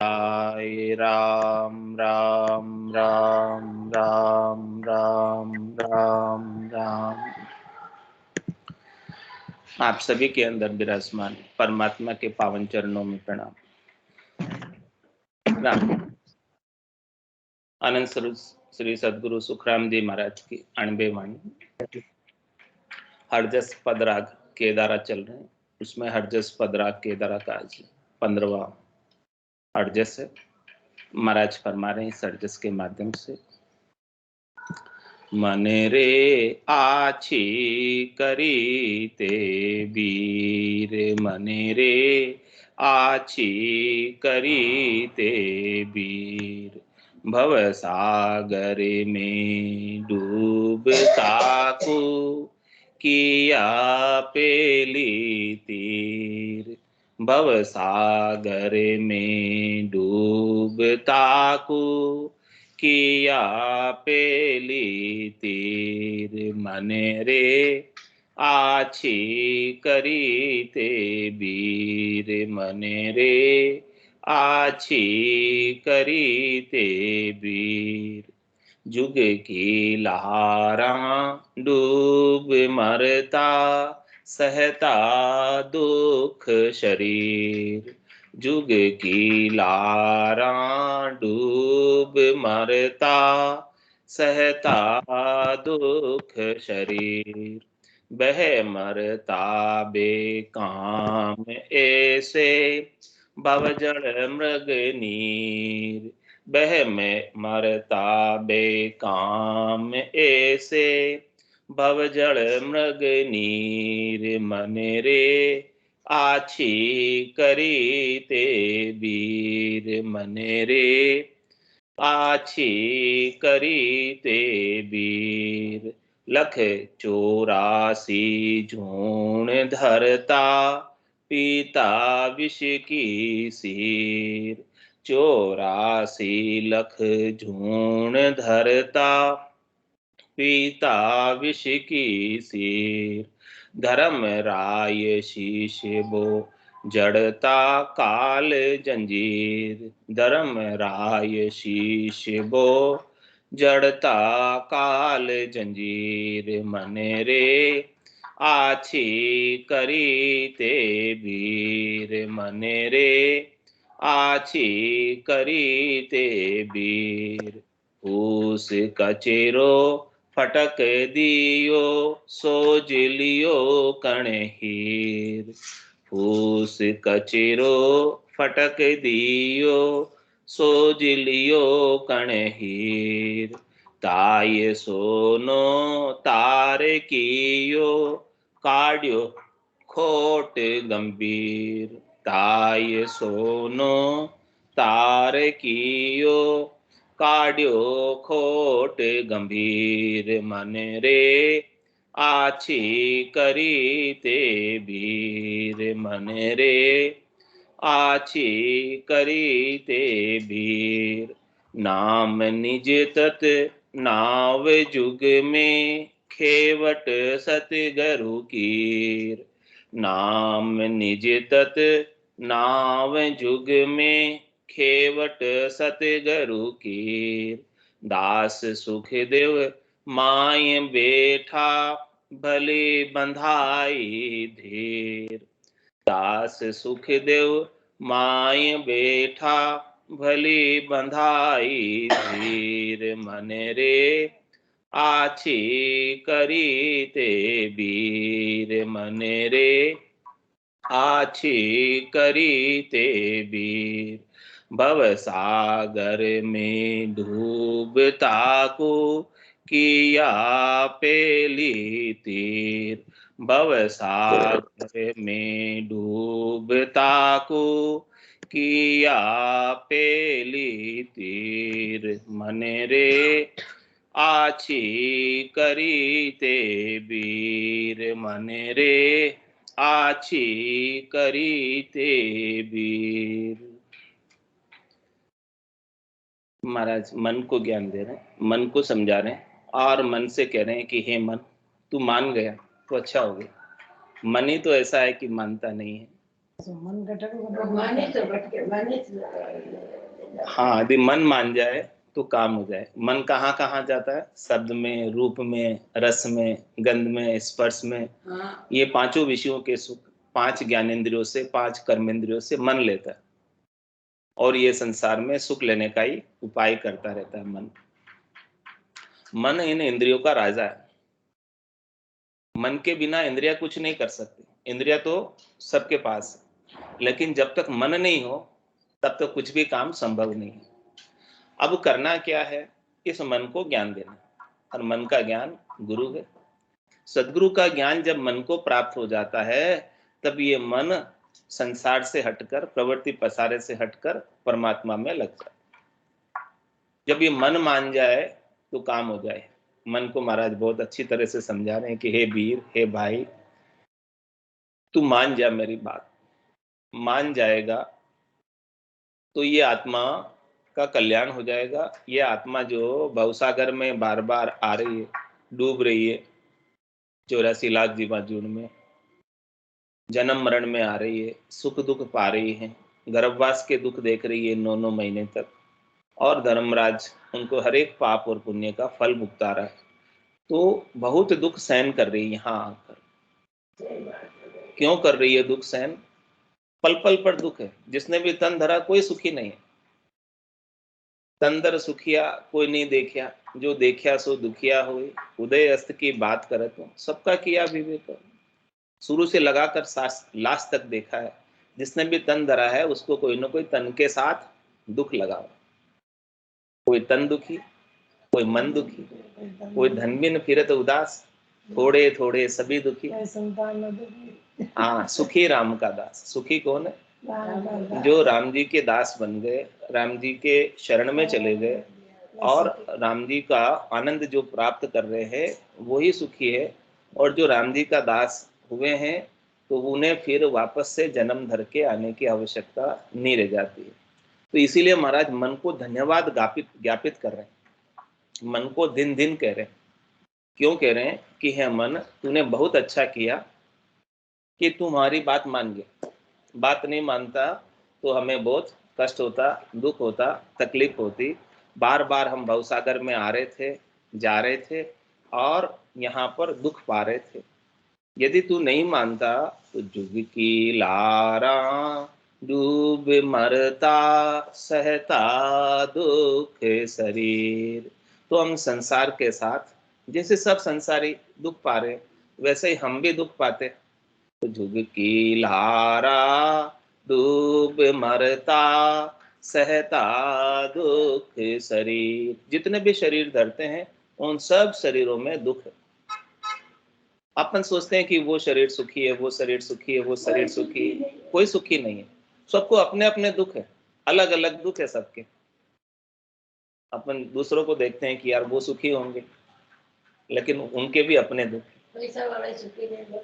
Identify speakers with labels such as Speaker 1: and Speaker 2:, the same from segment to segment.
Speaker 1: हाय राम राम राम राम राम राम राम। आप सभी के अंदर विराजमान परमात्मा के पावन चरणों में प्रणाम। राम। आनंद स्वरूप श्री सदगुरु सुखराम जी महाराज की अणबे वाणी हरजस पदराग केदारा चल रहे हैं। उसमें हरजस पदराग केदारा का आज 15वां हरजस है। महाराज फरमा रहे हैं इस हरजस के माध्यम से, मन रे आछी करीते वीर, मन रे आछी करीते वीर, भव सागर में डूबता को किया पेली तीर, भव सागर में डूबता को किया पेली तीर, मन रे आछी करीते वीर, मन रे आछी करीते वीर, जुग की लहारा डूब मरता सहता दुख शरीर, जुग की लारा डूब मरता सहता दुख शरीर, बह मरता बेकाम ऐसे भवजड़ मृग नीर, बह में मरता बेकाम ऐसे भवजड़ मृग नीर, मन रे आछी करीते वीर, मन रे आछी करीते वीर, लख 84 झूण धरता पीता विष की सीर, 84 लख झूण धरता पीता विष की सीर, धर्म राय शीश बो जड़ता काल जंजीर, धर्म राय शीश बो जड़ता काल जंजीर, मन रे आछी करीते वीर, मन रे आछी करीते वीर, फूस कचेरो फटक दियो सोज लियो कण हीर, फूस कचेरो फटक दियो सोज लियो कण हीर, ताय सोनो तार कियो काढ़ियो खोट गंभीर, ताय सोनो तार कियो काढ़ियो खोट गंभीर, मन रे आछी करीते वीर, मन रे आछी करीते वीर, नाम निज तत नाव जुग में खेवट सतगरु कीर, नाम निज तत नाव जुग में खेवट सतगरु कीर, दास सुखदेव माय बैठा भले बंधाई धीर, दास सुखदेव माय बैठा भली बंधाई धीर, मन रे आछी करीते वीर, मन रे आछी करीते वीर, भव सागर में डूबता को किया पेली तीर, भव सागर में डूबता को किया पेली तीर, मन रे आछी करीते वीर, मन रे आछी करीते वीर। महाराज मन को ज्ञान दे रहे हैं, मन को समझा रहे हैं और मन से कह रहे हैं कि हे मन, तू मान गया तो अच्छा हो गया। मन ही तो ऐसा है कि मानता नहीं है। हाँ, यदि मन मान जाए तो काम हो जाए। मन कहाँ कहाँ जाता है? शब्द में, रूप में, रस में, गंध में, स्पर्श में। ये पांचों विषयों के सुख 5 ज्ञानेंद्रियों से, 5 कर्मेंद्रियों से मन लेता है, और ये संसार में सुख लेने का ही उपाय करता रहता है मन। मन इन इंद्रियों का राजा है। मन के बिना इंद्रिया कुछ नहीं कर सकती। इंद्रिया तो सबके पास है, लेकिन जब तक मन नहीं हो तब तक कुछ भी काम संभव नहीं है। अब करना क्या है? इस मन को ज्ञान देना, और मन का ज्ञान गुरु है। सदगुरु का ज्ञान जब मन को प्राप्त हो जाता है, तब ये मन संसार से हटकर, प्रवृत्ति पसारे से हटकर परमात्मा में लग जाए। जब ये मन मान जाए तो काम हो जाए। मन को महाराज बहुत अच्छी तरह से समझा रहे हैं कि हे वीर, हे भाई, तू मान जा मेरी बात। मान जाएगा तो ये आत्मा का कल्याण हो जाएगा। ये आत्मा जो भवसागर में बार बार आ रही है, डूब रही है, 84 लाख जीवाजून में, जन्म मरण में आ रही है, सुख दुख पा रही है, गर्भवास के दुख देख रही है 9-9 महीने तक, और धर्मराज उनको हर एक पाप और पुण्य का फल भुगता रहा है, तो बहुत दुख सहन कर रही है। यहाँ आकर क्यों कर रही है दुख सहन? पल पल पर दुख है। जिसने भी तन धरा कोई सुखी नहीं है। तंदर सुखिया कोई नहीं देखिया, जो देखिया सो दुखिया होए। उदय अस्त की बात करत हूँ, सबका किया विवेक। शुरू से लगाकर लास्ट तक देखा है। जिसने भी तन धरा है उसको कोई ना कोई तन के साथ दुख लगा। कोई तन दुखी, कोई मन दुखी, कोई धन बिन फिरत उदास, थोड़े थोड़े सभी दुखी। हाँ, सुखी राम का दास। सुखी कौन है? जो राम जी के दास बन गए, राम जी के शरण में चले गए, और राम जी का आनंद जो प्राप्त कर रहे हैं वही सुखी है। और जो राम जी का दास हुए हैं तो उन्हें फिर वापस से जन्म धर के आने की आवश्यकता नहीं रह जाती है। तो इसीलिए महाराज मन को धन्यवाद ज्ञापित कर रहे हैं। मन को दिन दिन कह रहे हैं। क्यों कह रहे हैं? कि हे मन, तूने बहुत अच्छा किया कि तुम्हारी बात मान गया। बात नहीं मानता तो हमें बहुत कष्ट होता, दुख होता, तकलीफ होती। बार बार हम भवसागर में आ रहे थे, जा रहे थे, और यहाँ पर दुख पा रहे थे। यदि तू नहीं मानता तो जुग की लारा डूब मरता, सहता दुख शरीर। तो हम संसार के साथ, जैसे सब संसारी दुख पा रहे, वैसे ही हम भी दुख पाते। तो जुग की लारा डूब मरता, सहता दुख शरीर। जितने भी शरीर धरते हैं उन सब शरीरों में दुख है। अपन सोचते हैं कि वो शरीर सुखी है, वो शरीर सुखी है, वो शरीर सुखी है। कोई सुखी नहीं है। सबको अपने अपने दुख है, अलग अलग दुख है सबके। अपन दूसरों को देखते हैं कि यार वो सुखी होंगे, लेकिन उनके भी अपने दुख है।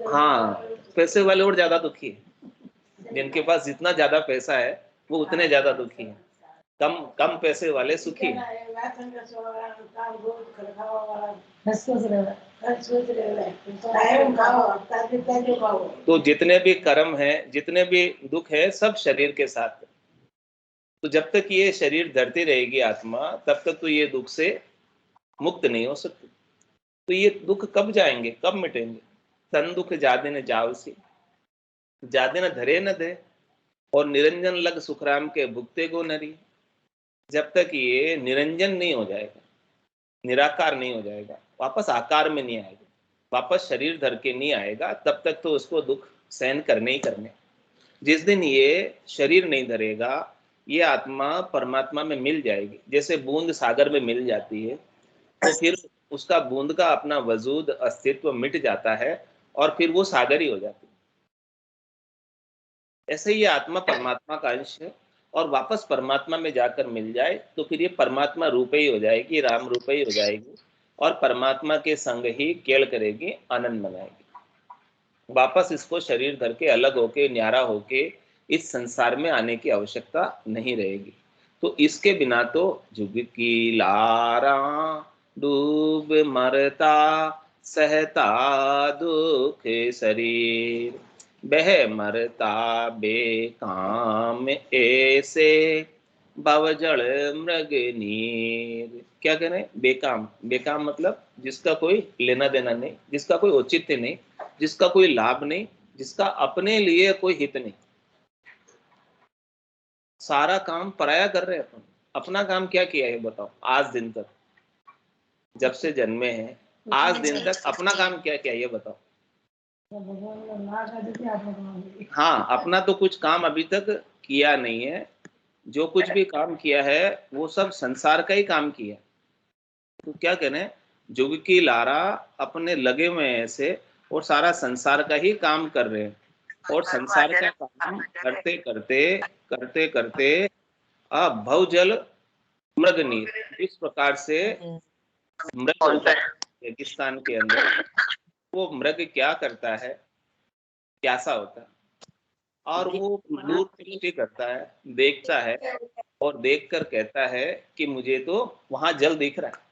Speaker 1: हाँ, पैसे वाले और ज्यादा दुखी है। जिनके पास जितना ज्यादा पैसा है वो उतने ज्यादा दुखी है। कम कम पैसे वाले सुखी है। तो जितने भी कर्म है, जितने भी दुख है, सब शरीर के साथ। तो जब तक ये शरीर धरती रहेगी आत्मा, तब तक तो ये दुख से मुक्त नहीं हो सकती। तो ये दुख कब जाएंगे, कब मिटेंगे? तन दुख जादे न जावसी, जादे न धरे न दे, और निरंजन लग सुखराम के भुगते गो नरी। जब तक ये निरंजन नहीं हो जाएगा, निराकार नहीं हो जाएगा, वापस आकार में नहीं आएगा, वापस शरीर धर के नहीं आएगा, तब तक तो उसको दुख सहन करने ही करने। जिस दिन ये शरीर नहीं धरेगा, ये आत्मा परमात्मा में मिल जाएगी। जैसे बूंद सागर में मिल जाती है, तो फिर उसका बूंद का अपना वजूद, अस्तित्व मिट जाता है, और फिर वो सागर ही हो जाती है। ऐसे ही ये आत्मा परमात्मा का अंश है, और वापस परमात्मा में जाकर मिल जाए तो फिर ये परमात्मा रूप ही हो जाएगी, राम रूप ही हो जाएगी, और परमात्मा के संग ही केल करेगी, आनंद मनाएगी। वापस इसको शरीर धर के अलग होके, न्यारा होके इस संसार में आने की आवश्यकता नहीं रहेगी। तो इसके बिना तो जुग की लारा डूब मरता, सहता दुख शरीर। बह मरता बेकाम ऐसे भवजल मृग नीर। क्या कह रहे हैं? बेकाम। बेकाम मतलब जिसका कोई लेना देना नहीं, जिसका कोई औचित्य नहीं, जिसका कोई लाभ नहीं, जिसका अपने लिए कोई हित नहीं। सारा काम पराया कर रहे हैं अपन। अपना काम क्या किया है बताओ? आज दिन तक, जब से जन्मे हैं आज दिन तक अपना काम क्या किया ये बताओ? हाँ, अपना तो कुछ काम अभी तक किया नहीं है। जो कुछ भी काम किया है वो सब संसार का ही काम किया। तो क्या कहने, जुग की लारा अपने लगे हुए हैं ऐसे, और सारा संसार का ही काम कर रहे हैं। और संसार का काम करते करते करते करते अब भवजल मृग नीर, इस प्रकार से मृग होता है रेगिस्तान के अंदर। वो मृग क्या करता है? प्यासा होता है और वो दूर दृष्टि करता है, देखता है और देखकर कहता है कि मुझे तो वहां जल दिख रहा है।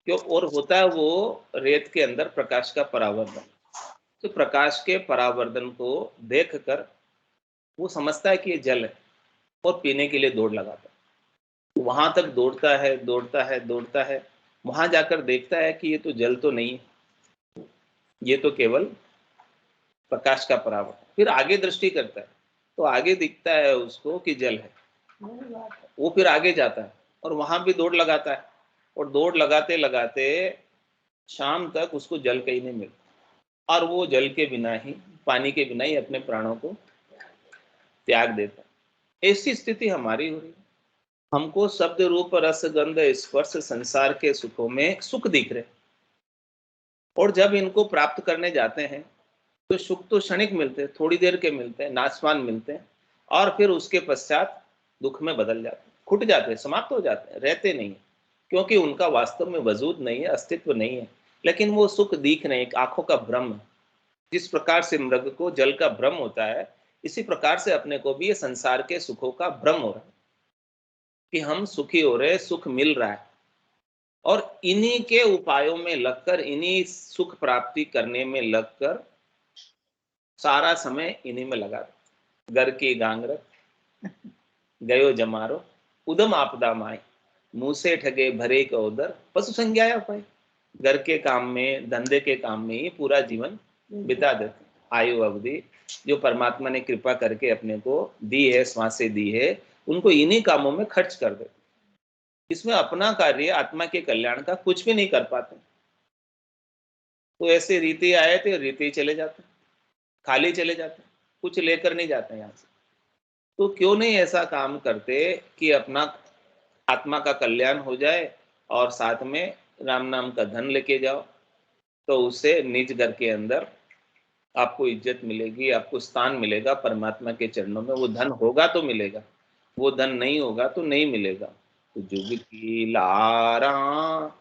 Speaker 1: क्यों? और होता है वो रेत के अंदर प्रकाश का परावर्तन। तो प्रकाश के परावर्तन को देखकर वो समझता है कि ये जल है और पीने के लिए दौड़ लगाता है। वहां तक दौड़ता है, दौड़ता है, दौड़ता है, वहां जाकर देखता है कि ये तो जल तो नहीं है, ये तो केवल प्रकाश का परावर्तन। फिर आगे दृष्टि करता है तो आगे दिखता है उसको कि जल है। वो फिर आगे जाता है और वहां भी दौड़ लगाता है, और दौड़ लगाते लगाते शाम तक उसको जल कहीं नहीं मिलता, और वो जल के बिना ही, पानी के बिना ही अपने प्राणों को त्याग देता है। ऐसी स्थिति हमारी हो रही है। हमको शब्द रूप रस गंध स्पर्श संसार के सुखों में सुख दिख रहे, और जब इनको प्राप्त करने जाते हैं तो सुख तो क्षणिक मिलते हैं, थोड़ी देर के मिलते हैं, नाशवान मिलते हैं, और फिर उसके पश्चात दुख में बदल जाते हैं, खुट जाते हैं, समाप्त हो जाते हैं, रहते नहीं है, क्योंकि उनका वास्तव में वजूद नहीं है, अस्तित्व नहीं है। लेकिन वो सुख दिख रहे हैं, एक आंखों का भ्रम है। जिस प्रकार से मृग को जल का भ्रम होता है, इसी प्रकार से अपने को भी ये संसार के सुखों का भ्रम हो रहा है कि हम सुखी हो रहे, सुख मिल रहा है, और इन्हीं के उपायों में लगकर, इन्हीं सुख प्राप्ति करने में लगकर सारा समय इन्हीं में लगा। घर की गांगर गयो जमारो, उदम आपदा माए, मुंह से ठगे भरे का उदर, पशु संज्ञाया पाए। घर के काम में, धंधे के काम में ही पूरा जीवन बिता देते। आयु अवधि जो परमात्मा ने कृपा करके अपने को दी है, श्वासें दी है, उनको इन्हीं कामों में खर्च कर देते। इसमें अपना कार्य, आत्मा के कल्याण का कुछ भी नहीं कर पाते। तो ऐसे रीति आए थे, रीति चले जाते, खाली चले जाते, कुछ लेकर नहीं जाते यहाँ से। तो क्यों नहीं ऐसा काम करते कि अपना आत्मा का कल्याण हो जाए और साथ में राम नाम का धन लेके जाओ, तो उससे निज घर के अंदर आपको इज्जत मिलेगी, आपको स्थान मिलेगा परमात्मा के चरणों में। वो धन होगा तो मिलेगा, वो धन नहीं होगा तो नहीं मिलेगा। तो जुग की लारा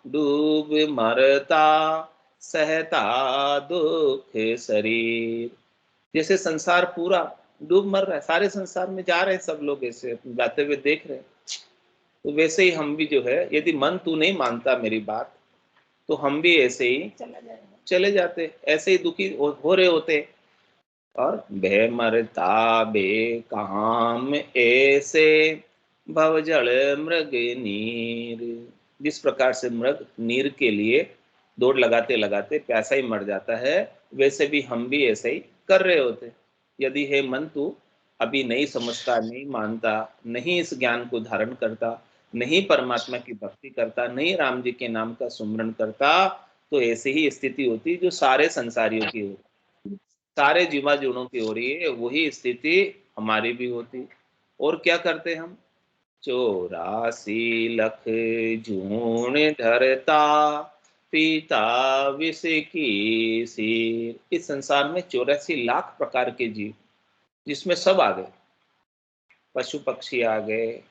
Speaker 1: डूब मरता सहता दुख शरीर। जैसे संसार पूरा डूब मर रहा है, सारे संसार में जा रहे हैं सब लोग, ऐसे जाते हुए देख रहे हैं। तो वैसे ही हम भी जो है, यदि मन तू नहीं मानता मेरी बात, तो हम भी ऐसे ही चले जाते, ऐसे ही दुखी हो रहे होते। और बे मरता बे काम ऐसे भवजल मृग नीर। जिस प्रकार से मृग नीर के लिए दौड़ लगाते लगाते प्यासा ही मर जाता है, वैसे भी हम भी ऐसे ही कर रहे होते। यदि हे मन तू अभी नहीं समझता, नहीं मानता, नहीं इस ज्ञान को धारण करता, नहीं परमात्मा की भक्ति करता, नहीं राम जी के नाम का सुमरण करता, तो ऐसी ही स्थिति होती जो सारे संसारियों की होती, सारे जीवा जीवों की हो रही है, वही स्थिति हमारी भी होती। और क्या करते हम? 84 लख जून धरता पीता विष की सीर। इस संसार में 84 लाख प्रकार के जीव, जिसमें सब आ गए, पशु पक्षी आ गए,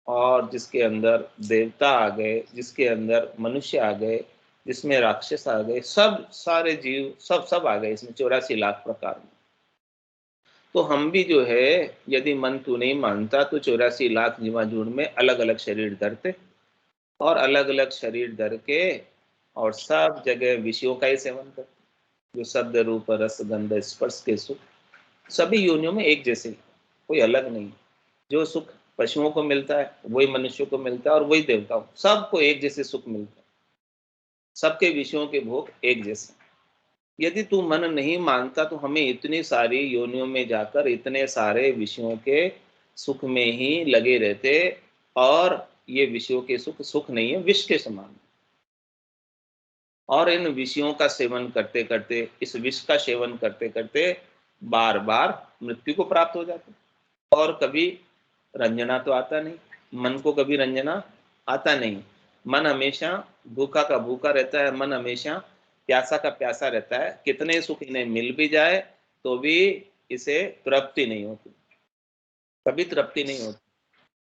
Speaker 1: और जिसके अंदर देवता आ गए, जिसके अंदर मनुष्य आ गए, जिसमें राक्षस आ गए, सब सारे जीव सब सब आ गए इसमें 84 लाख प्रकार में। तो हम भी जो है, यदि मन तू नहीं मानता, तो 84 लाख जीवाजूड़ में अलग अलग शरीर धरते, और अलग अलग शरीर धर के और सब जगह विषयों का ही सेवन करते। जो शब्द रूप रस गंध स्पर्श के सुख सभी योनियों में एक जैसे, कोई अलग नहीं। जो सुख पशुओं को मिलता है वही मनुष्यों को मिलता है और वही देवताओं, सबको एक जैसे सुख मिलता है, सबके विषयों के भोग एक जैसे। यदि तू मन नहीं मानता तो हमें इतनी सारी योनियों में जाकर इतने सारे विषयों के सुख में ही लगे रहते, और ये विषयों के सुख सुख नहीं है, विष के समान। और इन विषयों का सेवन करते करते, इस विष का सेवन करते करते बार बार मृत्यु को प्राप्त हो जाते। और कभी रंजना तो आता नहीं, मन को कभी रंजना आता नहीं। मन हमेशा भूखा का भूखा रहता है, मन हमेशा प्यासा का प्यासा रहता है। कितने सुख इन्हें मिल भी जाए तो भी इसे तृप्ति नहीं होती, कभी तृप्ति नहीं होती।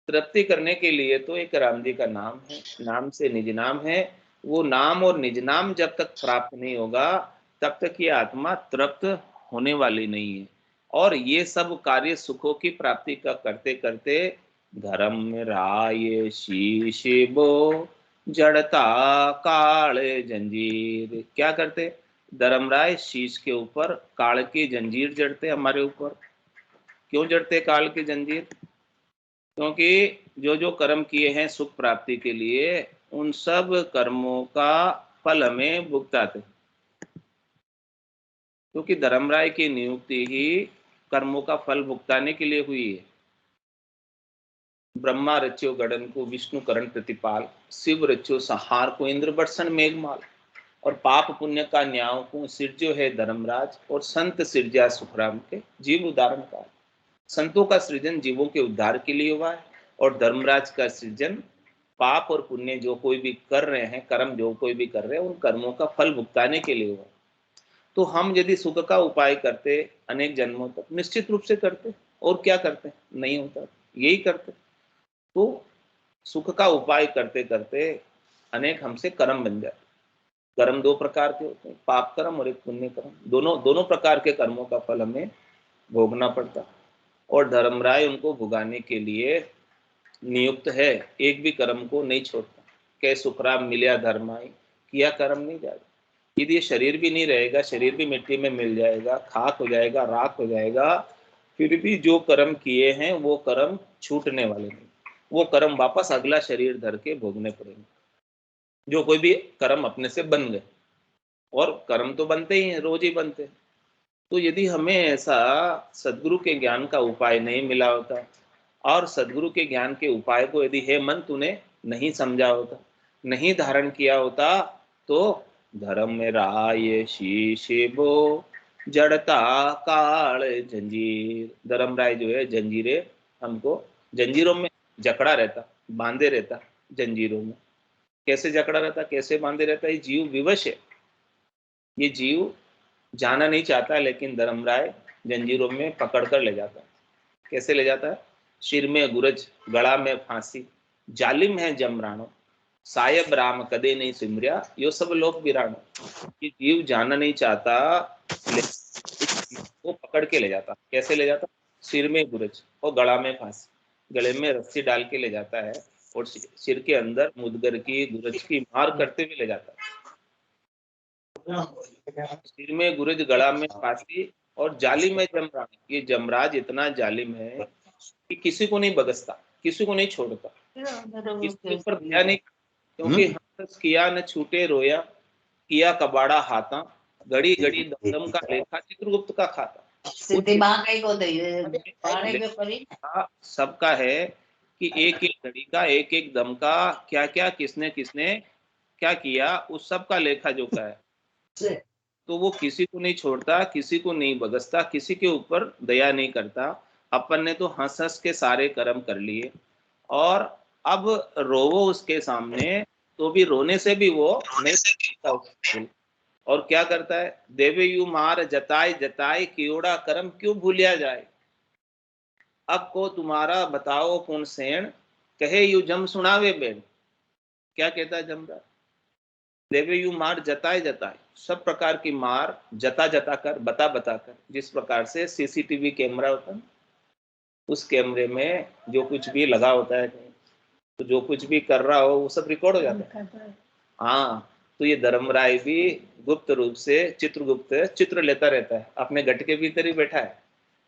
Speaker 1: तृप्ति करने के लिए तो एक राम जी का नाम है, नाम से निज नाम है। वो नाम और निज नाम जब तक प्राप्त नहीं होगा तब तक ये आत्मा तृप्त होने वाली नहीं है। और ये सब कार्य सुखों की प्राप्ति का करते करते धर्म राय शीश बो जड़ता काले जंजीर। क्या करते? धर्मराय शीश के ऊपर काल की जंजीर जड़ते हमारे ऊपर। क्यों जड़ते काल की जंजीर? क्योंकि जो जो कर्म किए हैं सुख प्राप्ति के लिए, उन सब कर्मों का फल हमें भुगताते। क्योंकि धर्मराय की नियुक्ति ही कर्मों का फल भुगताने के लिए हुई है। ब्रह्मा रच्यो गड़न को विष्णु करण प्रतिपाल, शिव रच्यो संहार को इंद्र बरसन मेघमाल। और पाप पुण्य का न्याय को सिरजो है धर्मराज, और संत सिरजा सुखराम के जीव उदाहरण का। संतों का सृजन जीवों के उद्धार के लिए हुआ है, और धर्मराज का सृजन पाप और पुण्य जो कोई भी कर रहे हैं, कर्म जो कोई भी कर रहे हैं, उन कर्मों का फल भुगताने के लिए हुआ। तो हम यदि सुख का उपाय करते अनेक जन्मों तक, निश्चित रूप से करते, और क्या करते? नहीं होता, यही करते। तो सुख का उपाय करते करते अनेक हमसे कर्म बन जाते। कर्म दो प्रकार के होते हैं, पाप कर्म और एक पुण्य कर्म। दोनों दोनों प्रकार के कर्मों का फल हमें भोगना पड़ता, और धर्मराय उनको भुगाने के लिए नियुक्त है, एक भी कर्म को नहीं छोड़ता। कै सुखराम मिलिया धर्माई, किया कर्म नहीं जाएगा। यदि ये शरीर भी नहीं रहेगा, शरीर भी मिट्टी में मिल जाएगा, खाक हो जाएगा, राख हो जाएगा, फिर भी जो कर्म किए हैं वो कर्म छूटने वाले नहीं। वो कर्म वापस अगला शरीर धर के भोगने पड़ेंगे, जो कोई भी कर्म अपने से बन गए। और कर्म तो बनते ही हैं, रोज ही बनते हैं। तो यदि हमें ऐसा सदगुरु के ज्ञान का उपाय नहीं मिला होता, और सदगुरु के ज्ञान के उपाय को यदि हे मन तूने नहीं समझा होता, नहीं धारण किया होता, तो धर्म में राय शीश बो जड़ता काल जंजीर। धर्मराय जो है जंजीरें हमको, जंजीरों में जकड़ा रहता, बांधे रहता जंजीरों में। कैसे जकड़ा रहता, कैसे बांधे रहता? ये जीव विवश है, ये जीव जाना नहीं चाहता, लेकिन धर्मराय जंजीरों में पकड़ कर ले जाता है। कैसे ले जाता है? सिर में गुरज, गला में फांसी, जालिम है जमरानो, सायब राम कदे नहीं सिमरिया, यो सब लोग बिरानो। ये जीव जाना नहीं चाहता, लेकिन वो पकड़ के ले जाता। कैसे ले जाता? सिर में गुरज और गला में फांसी, गले में रस्सी डाल के ले जाता है, और सिर के अंदर मुदगर की गुरज की मार करते हुए ले जाता है। सिर में गुरज, गला में फांसी, और जालिम है जमराज। ये जमराज इतना जालिम है कि किसी को नहीं बगसता, किसी को नहीं छोड़ता, किसी ऊपर दया नहीं। क्योंकि हंस किया न छूटे रोया, किया कबाड़ा हाथा, घड़ी घड़ी दमदम का लेखा चित्रगुप्त का खाता। सबका है कि एक एक घड़ी का, एक एक दम का क्या क्या किसने किसने क्या किया, उस सब का लेखा जोखा है। तो वो किसी को नहीं छोड़ता, किसी को नहीं बगसता, किसी के ऊपर दया नहीं करता। अपन ने तो हंस हंस के सारे कर्म कर लिए, और अब रोवो उसके सामने तो भी रोने से भी वो नहीं। और क्या करता है? देवे यू मार जताए जताए, कियोड़ा कर्म क्यों भूलिया जाए। अब को तुम्हारा बताओ कौन सेण, कहे यू जम सुनावे बेन। क्या कहता है जमराज? देवे यू मार जताए जताए, सब प्रकार की मार जता जता कर, बता बता कर। जिस प्रकार से सीसीटीवी कैमरा होता है, उस कैमरे में जो कुछ भी लगा होता है, तो जो कुछ भी कर रहा हो वो सब रिकॉर्ड हो जाता है। हाँ, तो ये धर्मराय भी गुप्त रूप से चित्रगुप्त चित्र लेता रहता है, अपने घट के भीतर ही बैठा है,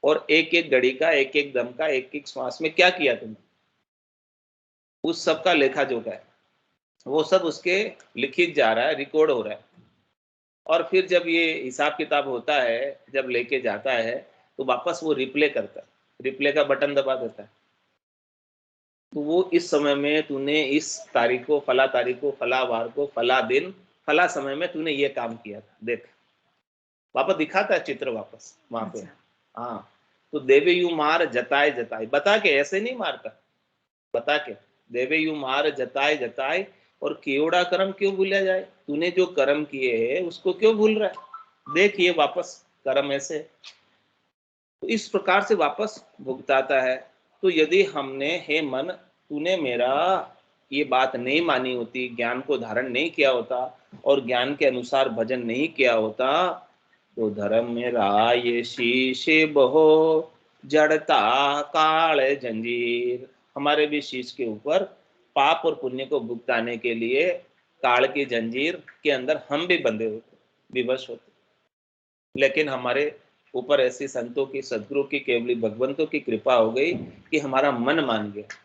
Speaker 1: और एक एक घड़ी का, एक एक दम का, एक एक श्वास में क्या किया तुमने, उस सब का लेखा जोखा है, वो सब उसके लिखित जा रहा है, रिकॉर्ड हो रहा है। और फिर जब ये हिसाब किताब होता है, जब लेके जाता है, तो वापस वो रिप्ले करता है, रिप्ले का बटन दबा देता है। तो वो इस समय में तूने इस तारीख को, फला तारीख को, फला वार को, फला दिन, फला समय में तूने ये काम किया था, देख वापस दिखाता है चित्र वापस वहां पे। हाँ, तो देवे यू मार जताए जताए, बता के, ऐसे नहीं मारता, बता के, देवे यू मार जताए जताए, और केवड़ा कर्म क्यों भूला जाए, तूने जो कर्म किए हैं उसको क्यों भूल रहा है, देख ये वापस कर्म ऐसे। तो इस प्रकार से वापस भुगताता है। तो यदि हमने, हे मन तूने मेरा ये बात नहीं मानी होती, ज्ञान को धारण नहीं किया होता, और ज्ञान के अनुसार भजन नहीं किया होता, तो धर्म मेरा ये शीशे बहो जड़ता काल जंजीर, हमारे भी शीश के ऊपर पाप और पुण्य को भुगताने के लिए काल की जंजीर के अंदर हम भी बंधे होते, विवश होते। लेकिन हमारे ऊपर ऐसी संतों की, सदगुरु की, केवली भगवंतों की कृपा हो गई कि हमारा मन मान गया,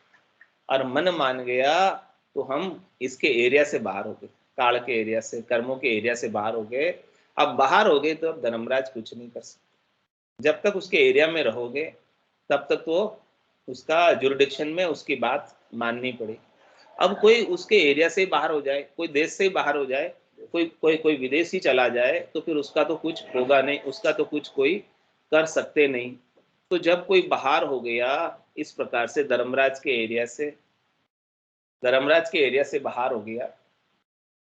Speaker 1: और मन मान गया तो हम इसके एरिया से बाहर हो गए, काल के एरिया से, कर्मों के एरिया से बाहर हो गए। अब बाहर हो गए तो अब धर्मराज कुछ नहीं कर सकते। जब तक उसके एरिया में रहोगे तब तक तो उसका जुरिडिक्शन में उसकी बात माननी पड़ेगी। अब कोई उसके एरिया से बाहर हो जाए, कोई देश से बाहर हो जाए, कोई कोई कोई विदेशी चला जाए, तो फिर उसका तो कुछ होगा नहीं, उसका तो कुछ कोई कर सकते नहीं। तो जब कोई बाहर हो गया इस प्रकार से धर्मराज के एरिया से, धर्मराज के एरिया से बाहर हो गया,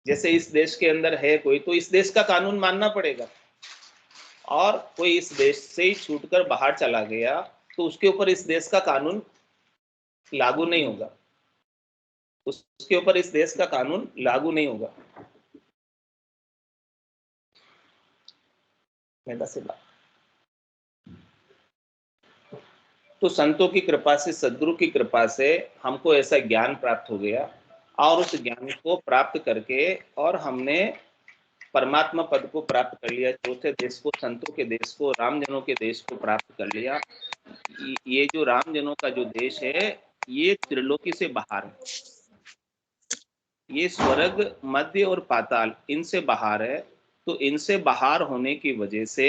Speaker 1: जैसे इस देश के अंदर है कोई, तो इस देश का कानून मानना पड़ेगा, और कोई इस देश से ही छूटकर बाहर चला गया तो उसके ऊपर इस देश का कानून लागू नहीं होगा, उसके ऊपर इस देश का कानून लागू नहीं होगा। तो संतों की कृपा से, सदगुरु की कृपा से हमको ऐसा ज्ञान प्राप्त हो गया, और उस ज्ञान को प्राप्त करके और हमने परमात्मा पद को प्राप्त कर लिया, चौथे देश को, संतों के देश को, रामजनों के देश को प्राप्त कर लिया। ये जो रामजनों का जो देश है ये त्रिलोकी से बाहर है, ये स्वर्ग, मध्य और पाताल इनसे बाहर है। तो इनसे बाहर होने की वजह से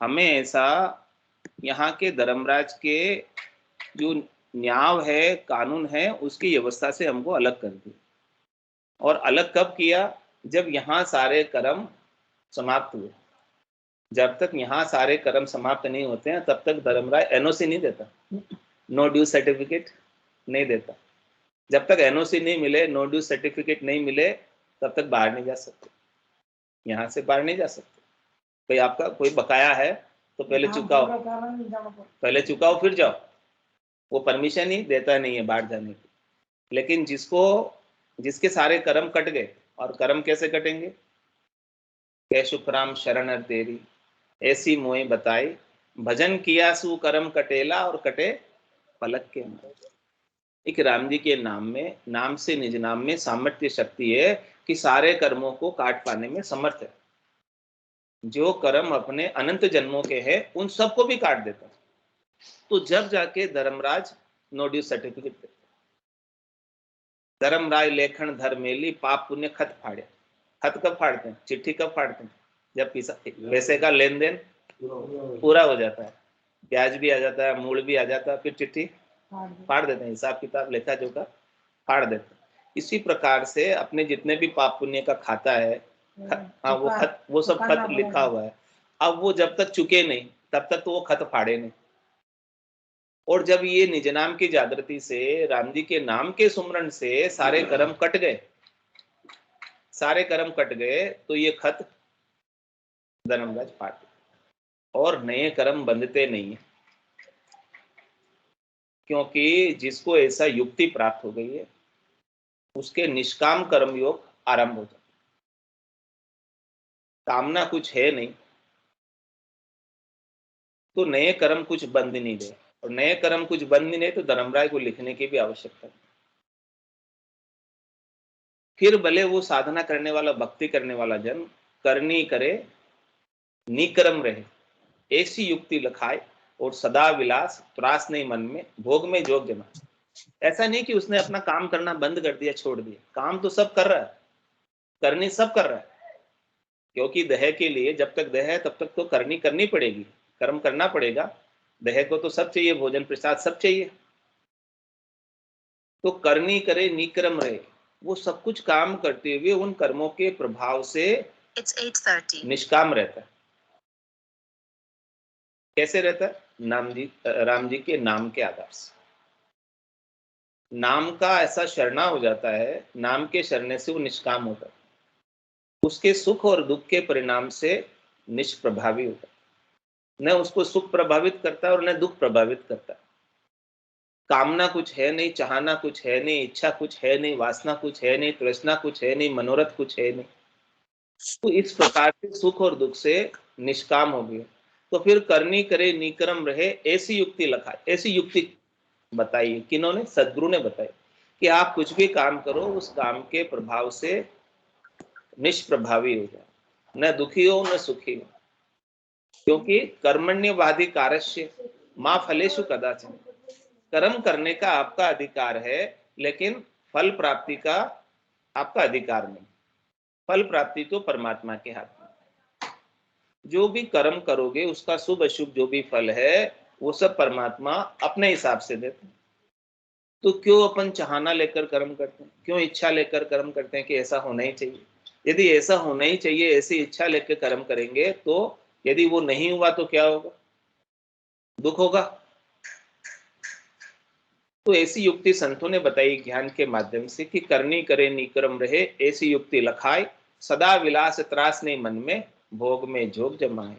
Speaker 1: हमें ऐसा यहाँ के धर्मराज के जो न्याय है, कानून है, उसकी व्यवस्था से हमको अलग कर दिया। और अलग कब किया, जब यहाँ सारे कर्म समाप्त हुए। जब तक यहाँ सारे कर्म समाप्त नहीं होते हैं तब तक धर्मराज एनओसी नहीं देता, नो ड्यू सर्टिफिकेट नहीं देता। जब तक एनओसी नहीं मिले, नो ड्यू सर्टिफिकेट नहीं मिले, तब तक बाहर नहीं जा सकते, यहाँ से बाहर नहीं जा सकते। भाई आपका कोई बकाया है तो पहले चुकाओ, पहले चुकाओ फिर जाओ, वो परमिशन ही देता नहीं है बाहर जाने की। लेकिन जिसके सारे कर्म कट गए, और कर्म कैसे कटेंगे, कै शुक्राम शरण तेरी ऐसी मोए बताई, भजन किया सु कर्म कटेला, और कटे पलक के मारे। एक राम जी के नाम में, नाम से निज नाम में सामर्थ्य शक्ति है कि सारे कर्मों को काट पाने में समर्थ है। जो कर्म अपने अनंत जन्मों के हैं उन सबको भी काट देता है। तो जब जाके धर्मराज नो ड्यू सर्टिफिकेट देते, धर्मराज लेखन धर्मेली पाप पुण्य खत फाड़े। खत कब फाड़ते हैं, चिट्ठी कब फाड़ते हैं, जब पैसे का लेन देन पूरा हो जाता है, ब्याज भी आ जाता है, मूल भी आ जाता है, फिर चिट्ठी फाड़ देते हैं, हिसाब किताब लेखा जोखा फाड़ देते हैं। इसी प्रकार से अपने जितने भी पाप पुण्य का खाता है, हाँ वो सब खत लिखा हुआ है। अब वो जब तक चुके नहीं तब तक तो वो खत फाड़े नहीं। और जब ये निज नाम की जागृति से, राम जी के नाम के सुमरण से सारे कर्म कट गए, सारे कर्म कट गए, तो ये खत धर्मराज फाड़, और नए कर्म बंधते नहीं है। क्योंकि जिसको ऐसा युक्ति प्राप्त हो गई है उसके निष्काम कर्म योग आरंभ हो जाता, कामना कुछ है नहीं तो नए कर्म कुछ बंद नहीं रहे, और नए कर्म कुछ बंद नहीं रहे तो धर्मराय को लिखने की भी आवश्यकता नहीं। फिर भले वो साधना करने वाला, भक्ति करने वाला जन करनी करे निकरम रहे, ऐसी युक्ति लखाए और सदा विलास त्रास नहीं मन में, भोग में जोग जमा। ऐसा नहीं कि उसने अपना काम करना बंद कर दिया, छोड़ दिया, काम तो सब कर रहा है, करनी सब कर रहा है, क्योंकि देह के लिए जब तक देह है तब तक तो करनी पड़ेगी, कर्म करना पड़ेगा। देह को तो सब चाहिए, भोजन प्रसाद सब चाहिए। तो करनी करे निक्रम रहे, वो सब कुछ काम करते हुए उन कर्मों के प्रभाव से निष्काम रहता है। कैसे रहता है? राम जी के नाम के आधार से। नाम का ऐसा शरणा हो जाता है, नाम के शरणे से वो निष्काम होता है, उसके सुख और दुख के परिणाम से निष्प्रभावी होता है। न उसको सुख प्रभावित करता है और न दुख प्रभावित करता है। कामना कुछ है नहीं, चाहना कुछ है नहीं, इच्छा कुछ है नहीं, वासना कुछ है नहीं, तृष्णा कुछ है नहीं, मनोरथ कुछ है नहीं। तो इस प्रकार से सुख और दुख से निष्काम हो गया। तो फिर करनी करे निकरम रहे, ऐसी युक्ति लखा। ऐसी युक्ति बताई किन्होंने? सदगुरु ने बताई कि आप कुछ भी काम करो, उस काम के प्रभाव से निष्प्रभावी हो जाए, न दुखी हो न सुखी हो, क्योंकि कर्मण्यवादी कारस्य मां फलेषु कदाचन। कर्म करने का आपका अधिकार है, लेकिन फल प्राप्ति का आपका अधिकार नहीं। फल प्राप्ति तो परमात्मा के हाथ में। जो भी कर्म करोगे उसका शुभ अशुभ जो भी फल है वो सब परमात्मा अपने हिसाब से देते हैं। तो क्यों अपन चाहना लेकर कर्म करते हैं? क्यों इच्छा लेकर कर्म करते हैं कि ऐसा होना ही चाहिए? यदि ऐसा होना ही चाहिए, ऐसी इच्छा लेकर कर्म करेंगे, तो यदि वो नहीं हुआ तो क्या होगा? दुख होगा। तो ऐसी युक्ति संतों ने बताई ज्ञान के माध्यम से कि करनी करे निकरम रहे, ऐसी युक्ति लखाए, सदा विलास त्रास नहीं मन में, भोग में जोग जमाए।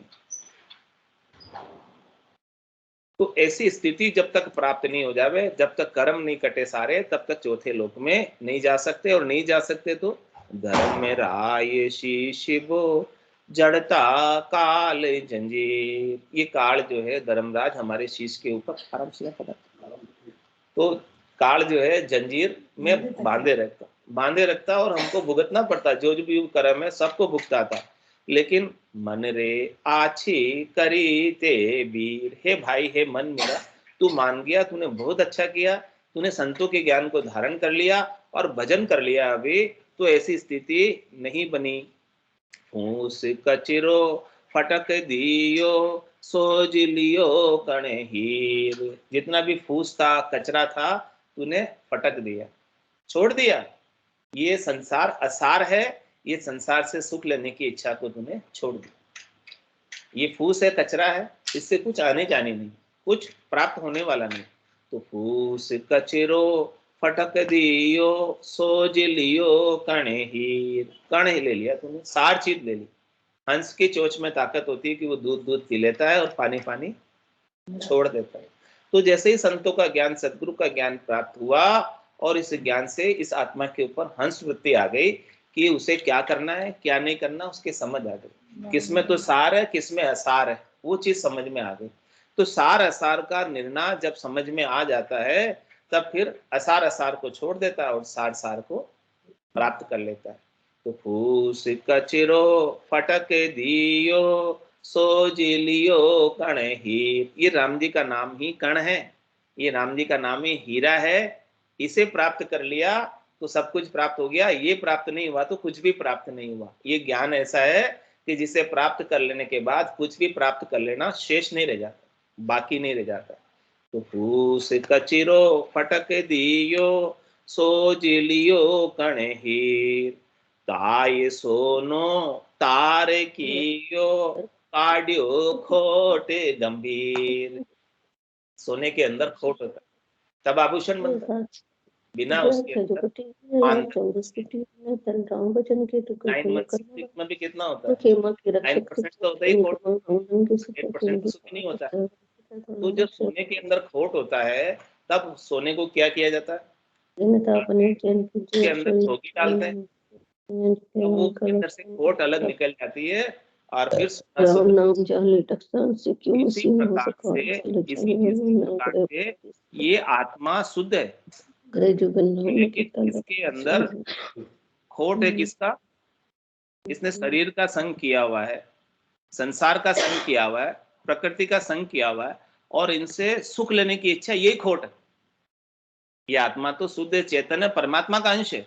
Speaker 1: तो ऐसी स्थिति जब तक प्राप्त नहीं हो जावे, जब तक कर्म नहीं कटे सारे, तब तक चौथे लोक में नहीं जा सकते। और नहीं जा सकते तो धर्म में राय शिवो जड़ता काल जंजीर। ये काल जो है धर्मराज हमारे शीश के ऊपर आराम से पड़ा, तो काल जो है जंजीर में बांधे रखता और हमको भुगतना पड़ता। जो जो भी कर्म है सबको भुगताता। लेकिन मन रे आछी करी ते वीर, हे भाई, हे मन मेरा, तू मान गया, तूने बहुत अच्छा किया, तूने संतों के ज्ञान को धारण कर लिया और भजन कर लिया, अभी तो ऐसी स्थिति नहीं बनी। फूस कचरो फटक दियो, सोज लियो कणे हीर। जितना भी फूस था, कचरा था, तूने फटक दिया, छोड़ दिया। ये संसार असार है, ये संसार से सुख लेने की इच्छा को तूने छोड़ दिया। ये फूस है, कचरा है, इससे कुछ आने जाने नहीं, कुछ प्राप्त होने वाला नहीं। तो फूस कचरो फटक दियो, सोज लियो कणे हीर। कण ही ले लिया तूने, सार चीज ले ली। हंस की चोंच में ताकत होती है कि वो दूध पी लेता है और पानी छोड़ देता है। तो जैसे ही संतों का ज्ञान, सदगुरु का ज्ञान प्राप्त हुआ और इस ज्ञान से इस आत्मा के ऊपर हंस वृत्ति आ गई कि उसे क्या करना है क्या नहीं करना, उसके समझ आ गई। किसमें तो सार है, किसमें असार है, वो चीज समझ में आ गई। तो सार असार का निर्णय जब समझ में आ जाता है, तब फिर असार को छोड़ देता है और सार को प्राप्त कर लेता है। तो फूस कचरो फटक दियो, सोज लियो कण हीर। ये राम जी का नाम ही कण है, ये राम जी का नाम ही हीरा है। इसे प्राप्त कर लिया तो सब कुछ प्राप्त हो गया। ये प्राप्त नहीं हुआ तो कुछ भी प्राप्त नहीं हुआ। ये ज्ञान ऐसा है कि जिसे प्राप्त कर लेने के बाद कुछ भी प्राप्त कर लेना शेष नहीं रह जाता, बाकी नहीं रह जाता। तो फूस कचरो फटक दियो, सोज लियो कण हीर। ताय सोनो तार कियो, काड्यो खोटे गंभीर। सोने के अंदर खोट होता है तब आभूषण बनता है, बिना उसके अंदर 9 में भी कितना होता है? 9% तो होता ही खोट, 8% तो सुखी नहीं होता। तो जब सोने के अंदर खोट होता है तब सोने को क्या किया जाता है? उसके अंदर चौकी डालते हैं, तो वो अंदर से खोट अलग निकल जाती है और फिर इसी प्रकार से ये आत्मा शुद्ध है, लेकिन इसके अंदर खोट है किसका? इसने शरीर का संग किया हुआ है, संसार का संग किया हुआ है, प्रकृति का संग किया हुआ है, और इनसे सुख लेने की इच्छा, यही खोट है। ये आत्मा तो शुद्ध चेतन है, परमात्मा का अंश है,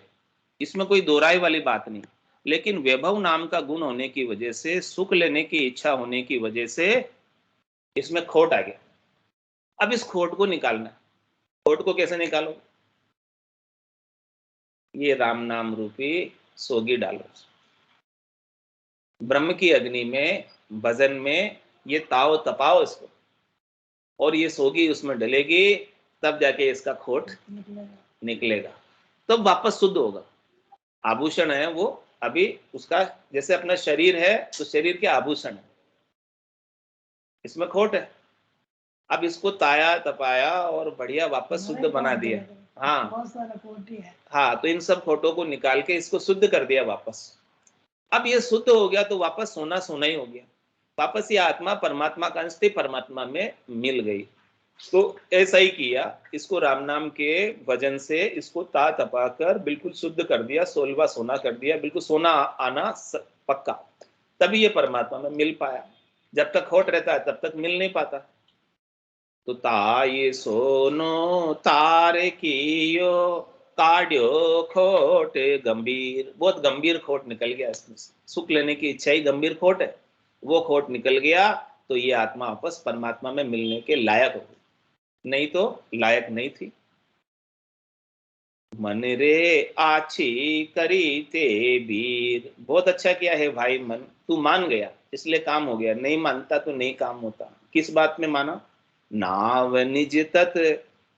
Speaker 1: इसमें कोई दोहराई वाली बात नहीं। लेकिन वैभव नाम का गुण होने की वजह से, सुख लेने की इच्छा होने की वजह से इसमें खोट आ गया। अब इस खोट को निकालना है। खोट को कैसे निकालो? ये राम नाम रूपी सोगी डालो, ब्रह्म की अग्नि में, भजन में ये ताव तपाओ इसको, और ये सोगी उसमें डलेगी, तब जाके इसका खोट निकलेगा, तब वापस शुद्ध होगा। आभूषण है वो, अभी उसका जैसे अपना शरीर है तो शरीर के आभूषण है, इसमें खोट है। अब इसको ताया तपाया और बढ़िया वापस शुद्ध बना दिया। हाँ हाँ, तो इन सब खोटों को निकाल के इसको शुद्ध कर दिया वापस। अब ये शुद्ध हो गया तो वापस सोना सोना ही हो गया, वापस ये आत्मा परमात्मा का अंश थी, परमात्मा में मिल गई। तो ऐसा ही किया, इसको राम नाम के वजन से इसको ता तपा कर बिल्कुल शुद्ध कर दिया, 16वां सोना कर दिया, बिल्कुल सोना आना पक्का, तभी ये परमात्मा में मिल पाया। जब तक खोट रहता है तब तक मिल नहीं पाता। तो ताये सोनो तारे कियो काड्यो खोट गंभीर, बहुत गंभीर खोट निकल गया इसमें से। सुख लेने की इच्छा ही गंभीर खोट है, वो खोट निकल गया तो ये आत्मा वापस परमात्मा में मिलने के लायक हो गई, नहीं तो लायक नहीं थी। मन रे आछी करी ते वीर, बहुत अच्छा किया है भाई मन, तू मान गया इसलिए काम हो गया, नहीं मानता तो नहीं काम होता। किस बात में माना? नाव निज तत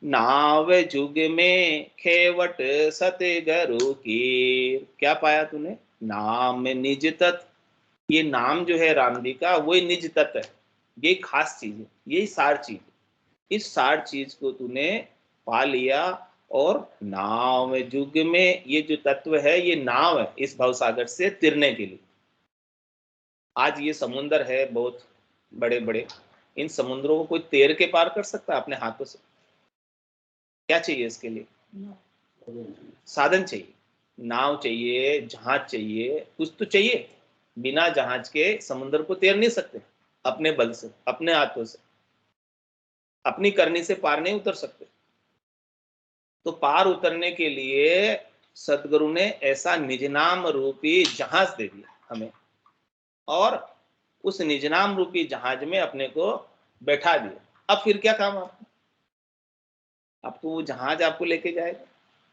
Speaker 1: नाव जुग में खेवट सतगरु की। क्या पाया तूने? नाम निज तत्, ये नाम जो है राम जी का वही निज तत्व है, ये खास चीज है, यही सार चीज है। इस सार चीज को तूने पा लिया, और नाव जुग में ये जो तत्व है ये नाव है इस भवसागर से तिरने के लिए। आज ये समुंदर है बहुत बड़े बड़े, इन समुद्रों को कोई तैर के पार कर सकता है अपने हाथों से? क्या चाहिए इसके लिए? साधन चाहिए, नाव चाहिए, जहाज चाहिए, कुछ तो चाहिए। बिना जहाज के समुद्र को तैर नहीं सकते, अपने बल से, अपने हाथों से, अपनी करनी से पार नहीं उतर सकते। तो पार उतरने के लिए सदगुरु ने ऐसा निजनाम रूपी जहाज दे दिया हमें, और उस निजनाम रूपी जहाज में अपने को बैठा दिया। अब फिर क्या काम आपको? आपको वो जहाज आपको लेके जाएगा,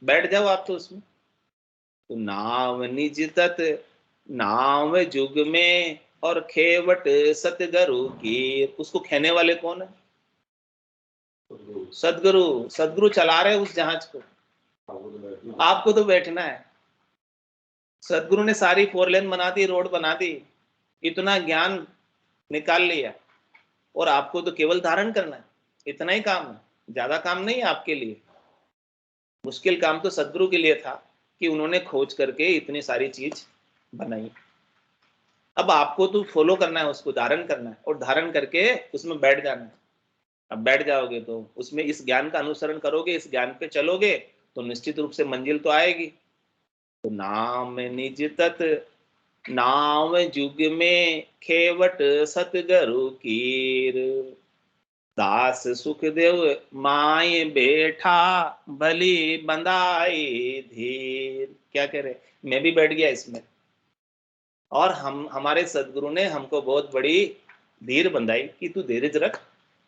Speaker 1: बैठ जाओ आप तो उसमें। तो नाव निज तत नाव जुग में और खेवट सतगुरु की, उसको खेने वाले कौन है? सदगुरु। सदगुरु चला रहे उस जहाज को, आपको तो बैठना है। सदगुरु ने सारी 4 लेन बना दी, रोड बना दी, इतना ज्ञान निकाल लिया, और आपको तो केवल धारण करना है, इतना ही काम है, ज्यादा काम नहीं है आपके लिए। मुश्किल काम तो सदगुरु के लिए था कि उन्होंने खोज करके इतनी सारी चीज बनाई। अब आपको तो फॉलो करना है, उसको धारण करना है, और धारण करके उसमें बैठ जाना है। अब बैठ जाओगे तो उसमें इस ज्ञान का अनुसरण करोगे, इस ज्ञान पे चलोगे तो निश्चित रूप से मंजिल तो आएगी। तो नाम निज तत नाम जुग में खेवट सतगुरु कीर, दास सुखदेव माय बैठा भली बंदाई धीर। क्या कह रहे? मैं भी बैठ गया इसमें, और हम हमारे सदगुरु ने हमको बहुत बड़ी धीर बंधाई कि तू धीरज रख।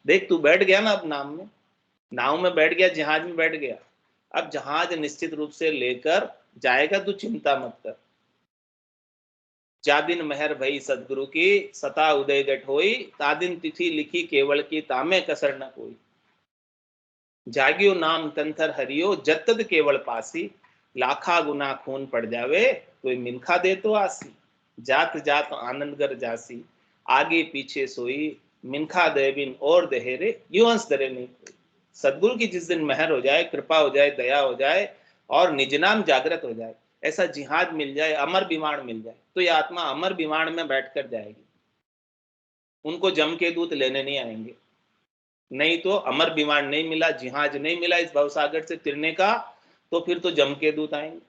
Speaker 1: देख तू बैठ गया ना, अब नाम में, नाव में बैठ गया, जहाज में बैठ गया, अब जहाज निश्चित रूप से लेकर जाएगा, तू चिंता मत कर। जा दिन मेहर भई सदगुरु की सता उदय गठ होई, ता दिन तिथि लिखी केवल की तामे कसर न कोई। जागियो नाम तंथर हरियो जतद केवल पासी, लाखा गुना खून पड़ जावे कोई मिनखा दे तो आसी। जात जात आनंद कर जासी आगे पीछे सोई, मिनखा दे बिन और दहेरे यूं हंस दरे नहीं कोई। सदगुरु की जिस दिन मेहर हो जाए, कृपा हो जाए, दया हो जाए, और निज नाम जागृत हो जाए, ऐसा जिहाद मिल जाए, अमर विमान मिल जाए, तो ये आत्मा अमर विमान में बैठकर जाएगी। उनको जम के दूत लेने नहीं आएंगे। नहीं तो अमर विमान नहीं मिला, जिहाज नहीं मिला इस भवसागर से तिरने का, तो फिर तो जम के दूत आएंगे।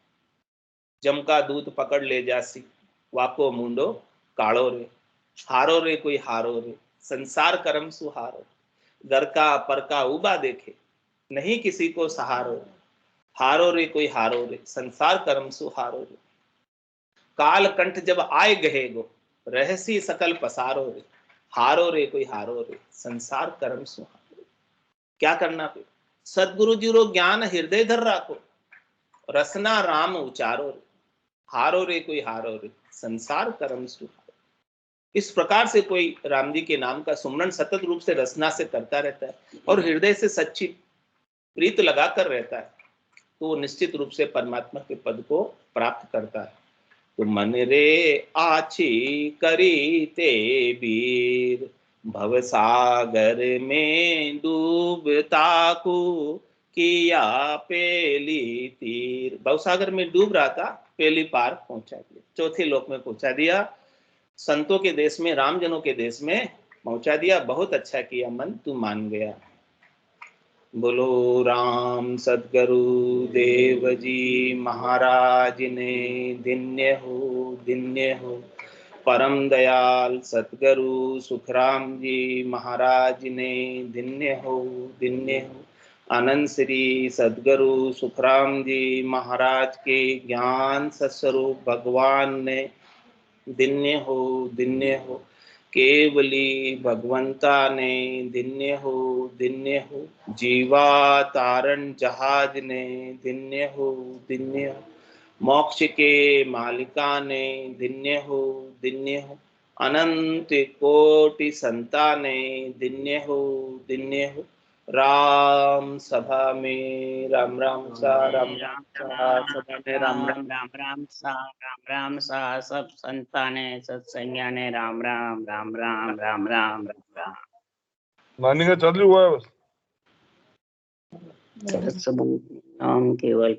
Speaker 1: जमका दूध पकड़ ले जासी, वाको मुंडो काड़ो रे, हारो रे कोई हारो रे, संसार कर्म सुहारो, घर का पर का उबा देखे, नहीं किसी को सहारो, हारो रे कोई हारो रे, संसार कर्म सुहारो रे, काल कंठ जब आए गहे गो, रहसी सकल पसारो रे, हारो रे कोई हारो रे, संसार कर्म सुहारो। क्या करना फिर? सदगुरु जी रो ज्ञान हृदय धर राखो, रसना राम उचारो रे, हारो रे कोई हारो रे, संसार कर्म सुहारो। इस प्रकार से कोई राम जी के नाम का सुमरन सतत रूप से रसना से करता रहता है और हृदय से सच्ची प्रीत लगाकर रहता है, तो वो निश्चित रूप से परमात्मा के पद को प्राप्त करता है। तो मन रे आछी करी ते वीर, भव सागर में डूबता को किया पेली तीर। भव सागर में डूब रहा था, पेली पार पहुंचा दिया, चौथे लोक में पहुंचा दिया, संतों के देश में, रामजनों के देश में पहुंचा दिया। बहुत अच्छा किया मन, तू मान गया। बोलो राम सदगुरु देव जी महाराज ने धन्य हो। परम दयाल सतगुरु सुखराम जी महाराज ने धन्य हो। आनंद श्री सदगुरु सुखराम जी महाराज के ज्ञान सस्वरूप भगवान ने धन्य हो। केवली भगवंता ने धन्य हो। जीवा तारण जहाज ने धन्य हो। मोक्ष के मालिका ने धन्य हो। अनंत कोटि संता ने धन्य हो। राम सभा में राम राम सा, राम राम सा, सभा में राम राम,
Speaker 2: राम राम सा, राम राम सा, सब संताने सत्संगिया ने राम राम राम राम राम राम राम राम।
Speaker 3: नानी का चालू हुआ है बस।
Speaker 2: नाम केवल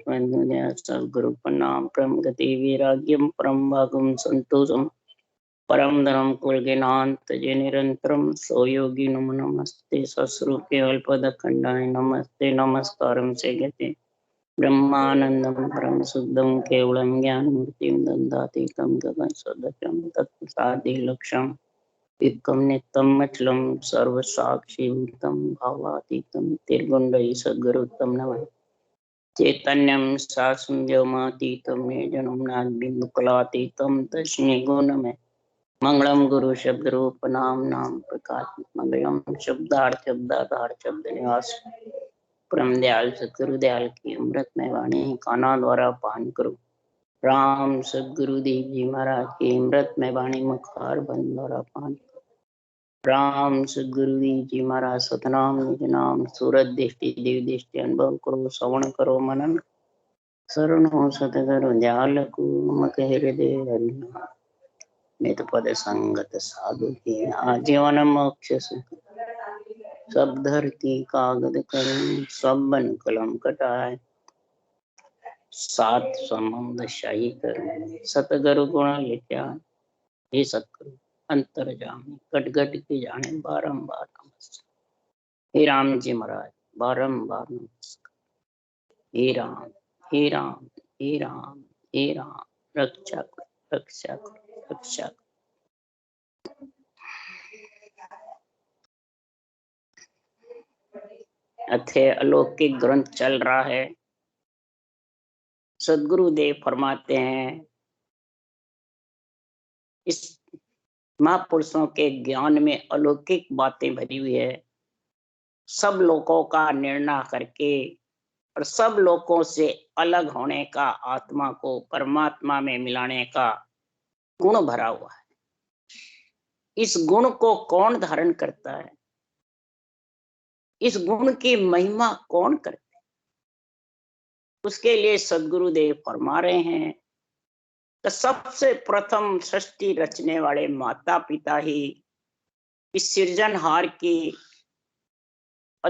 Speaker 2: सदगुरु प्रणाम, परम गति वैराग्यम, परम भागम संतोषम, परम धर्म कुलज्ञानांत जे निरंतरम, सो योगी नमो नमस्ते सस्वरूप केवल पद खंडाय नमस्ते नमस्कारम से गते ब्रह्मानंदम परम शुद्धम केवलम ज्ञानमूर्तिम दंडातीतं गगन सदृशं तत्प्रसादे लक्ष्यम् एकम नित्यम अचलम सर्व साक्षी भूतम भावातीतम निर्गुण्डै सद्गुरुतम नमः। चैतन्यम शास्त्रम व्योमातीतम निर्जनम नाद्बिन्दुकलातीतम तस्मै गुणमे मंगलम गुरु शब्द रूप नाम प्रकाश मंगलम शब्दार्थ शब्दाधार शब्द निवास परम दयाल सतगुरु दयाल की अमृतमय वाणी काना द्वारा पान करो। राम सदगुरु देव जी महाराज की अमृतमय वाणी मुखार बंद द्वारा पान करो। राम सदगुरु देव जी महाराज सतनाम निज नाम सूरत दृष्टि देव दृष्टि अनुभव करो, श्रवण करो, मनन शरणो सतगुरु दयाल को मक हृदय हरिनाम नित पद संगत साधु के आजीवन मोक्ष सुख। सब धरती कागद करूं सब बन कलम कटाए, सात समुद्र शाही करूं सतगुरु गुण लिखा। हे सतगुरु अंतर जामी कट कट के जाने बारंबार नमस्कार। हे राम जी महाराज बारंबार नमस्कार। हे राम हे राम हे राम हे राम, रक्षा करो रक्षा करो रक्षा करो। अथे अलौकिक ग्रंथ चल रहा है। सदगुरु देव फरमाते हैं इस महापुरुषों के ज्ञान में अलौकिक बातें भरी हुई है। सब लोगों का निर्णय करके और सब लोगों से अलग होने का, आत्मा को परमात्मा में मिलाने का गुण भरा हुआ है। इस गुण को कौन धारण करता है, इस गुण की महिमा कौन करता है, उसके लिए सदगुरु देव फरमा रहे हैं तो सबसे प्रथम सृष्टि रचने वाले माता पिता ही इस सृजनहार की